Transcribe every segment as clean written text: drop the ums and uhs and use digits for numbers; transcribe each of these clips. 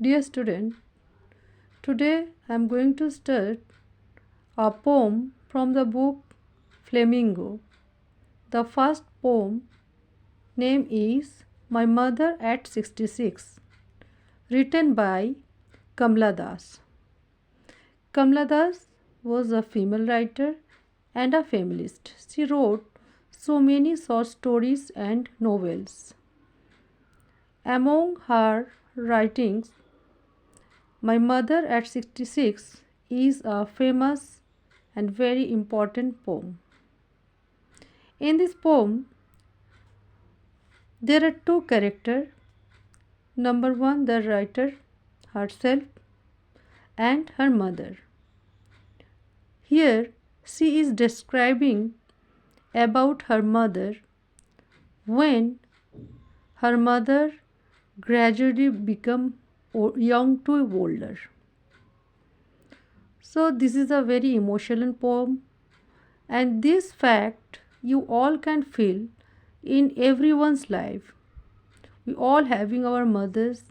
Dear student, today I am going to start a poem from the book Flamingo. The first poem name is My Mother at 66, written by Kamla Das. Kamla Das was a female writer and a feminist. She wrote so many short stories and novels. Among her writings, My Mother at 66 is a famous and very important poem. In this poem, there are two characters. Number one, the writer herself and her mother. Here, she is describing about her mother when her mother gradually become young to older. So this is a very emotional poem, and this fact you all can feel in everyone's life. We all having our mothers,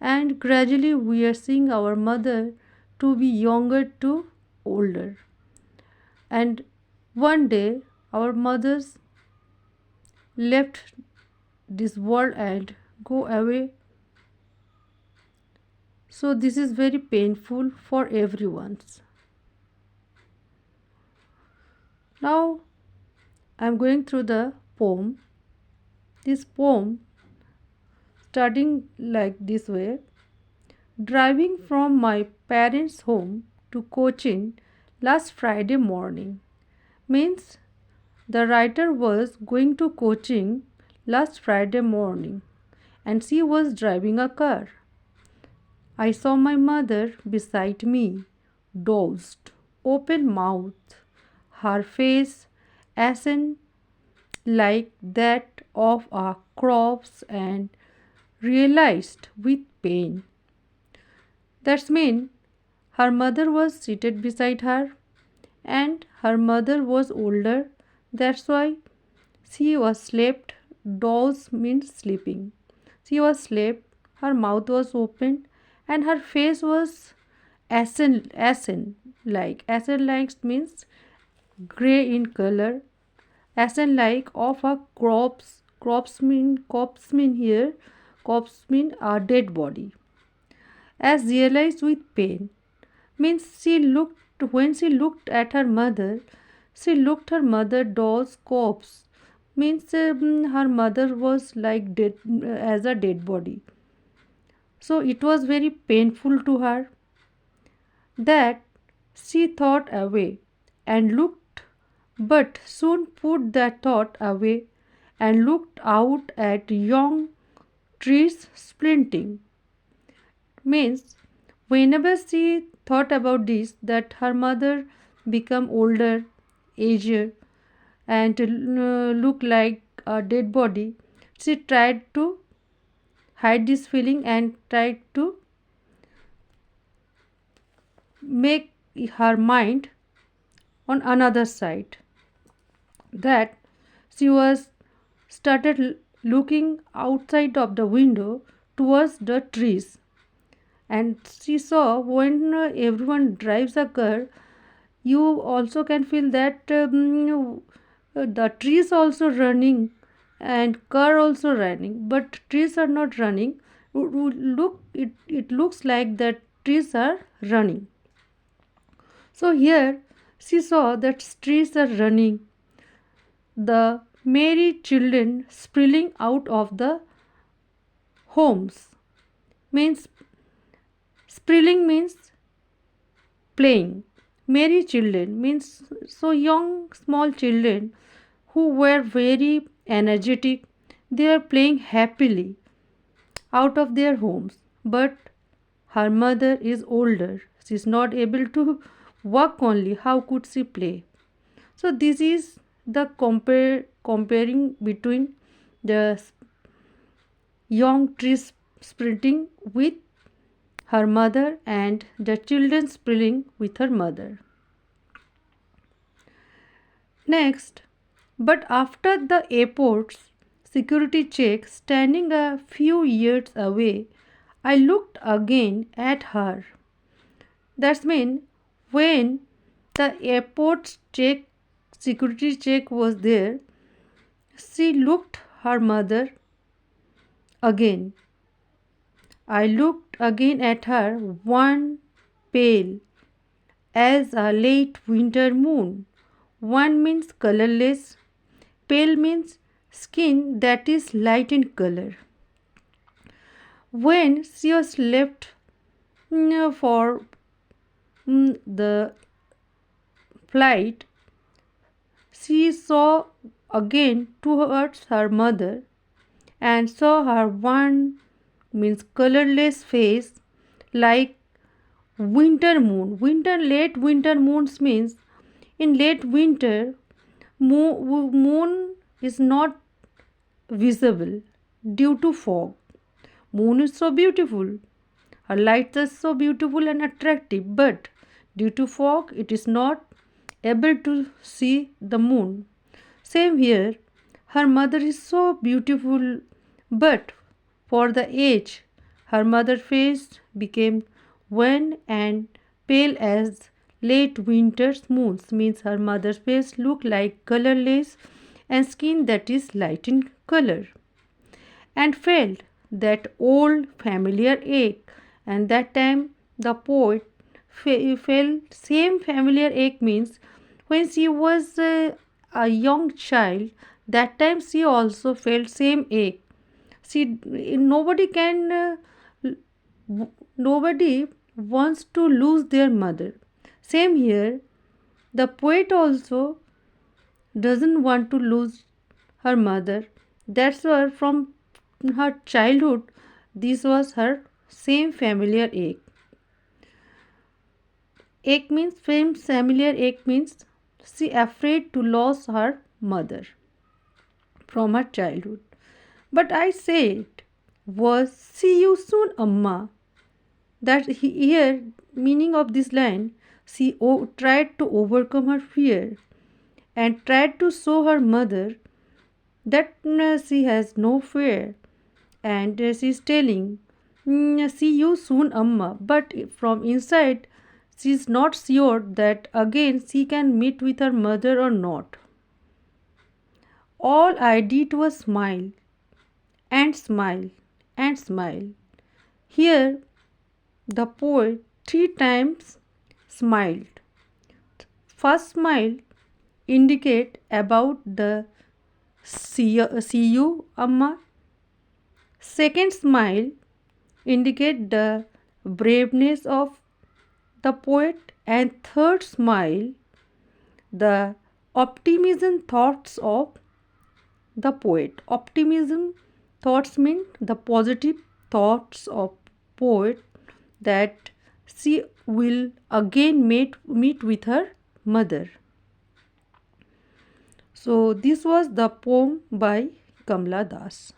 and gradually we are seeing our mother to be younger to older. And one day our mothers left this world and go away. So this is very painful for everyone. Now I am going through the poem. This poem starting like this way. Driving from my parents' home to Cochin last Friday morning means the writer was going to Cochin last Friday morning and she was driving a car. I saw my mother beside me, dozed, open mouthed, her face ashen like that of a corpse, and realized with pain. That's mean her mother was seated beside her and her mother was older. That's why she was slept. Doze means sleeping. She was slept, her mouth was open and her face was ashen like means gray in color, ashen like of a corpse mean here, corpse mean a dead body. As realized with pain means she looked when she looked at her mother, she looked her mother doll's corpse means her mother was like dead, as a dead body. So it was very painful to her that she thought away and looked, but soon put that thought away and looked out at young trees splinting. Means whenever she thought about this, that her mother become older, aged, and look like a dead body, she tried to hide this feeling and tried to make her mind on another side, that she was started looking outside of the window towards the trees, and she saw when everyone drives a car, you also can feel that the trees also running and car also running, but trees are not running. It looks like that trees are running. So here she saw that trees are running, the merry children spilling out of the homes. Means spilling means playing. Merry children means so young small children who were very energetic. They are playing happily out of their homes. But her mother is older. She is not able to walk only. How could she play? So this is the comparing between the young trees sprinting with her mother and the children spilling with her mother. Next, but after the airport's security check, standing a few yards away, I looked again at her. That's mean when the airport check security check was there, she looked her mother again. I looked again at her, one pale as a late winter moon. One means colorless, pale means skin that is light in color. When she was left for the flight, she saw again towards her mother and saw her one means colorless face like winter moon. Late winter moons means in late winter moon is not visible due to fog. Moon is so beautiful. Her lights are so beautiful and attractive, but due to fog it is not able to see the moon. Same here, her mother is so beautiful, but for the age, her mother's face became wan and pale as late winter's moons, means her mother's face looked like colorless and skin that is light in color, and felt that old familiar ache. And that time the poet felt same familiar ache means when she was a young child, that time she also felt same ache. She nobody can nobody wants to lose their mother. Same here, the poet also doesn't want to lose her mother. That's why from her childhood this was her same familiar ache. Ache means same familiar ache means she afraid to lose her mother from her childhood. But I said was see you soon, Amma. That here meaning of this line, she tried to overcome her fear and tried to show her mother that she has no fear, and she is telling see you soon, Amma. But from inside she is not sure that again she can meet with her mother or not. All I did was smile and smile and smile. Here the poet three times smiled. First smile indicate about the see you, Amma. Second smile indicate the braveness of the poet, and third smile the optimism thoughts of the poet. Optimism thoughts mean the positive thoughts of poet that she will again meet with her mother. So this was the poem by Kamla Das.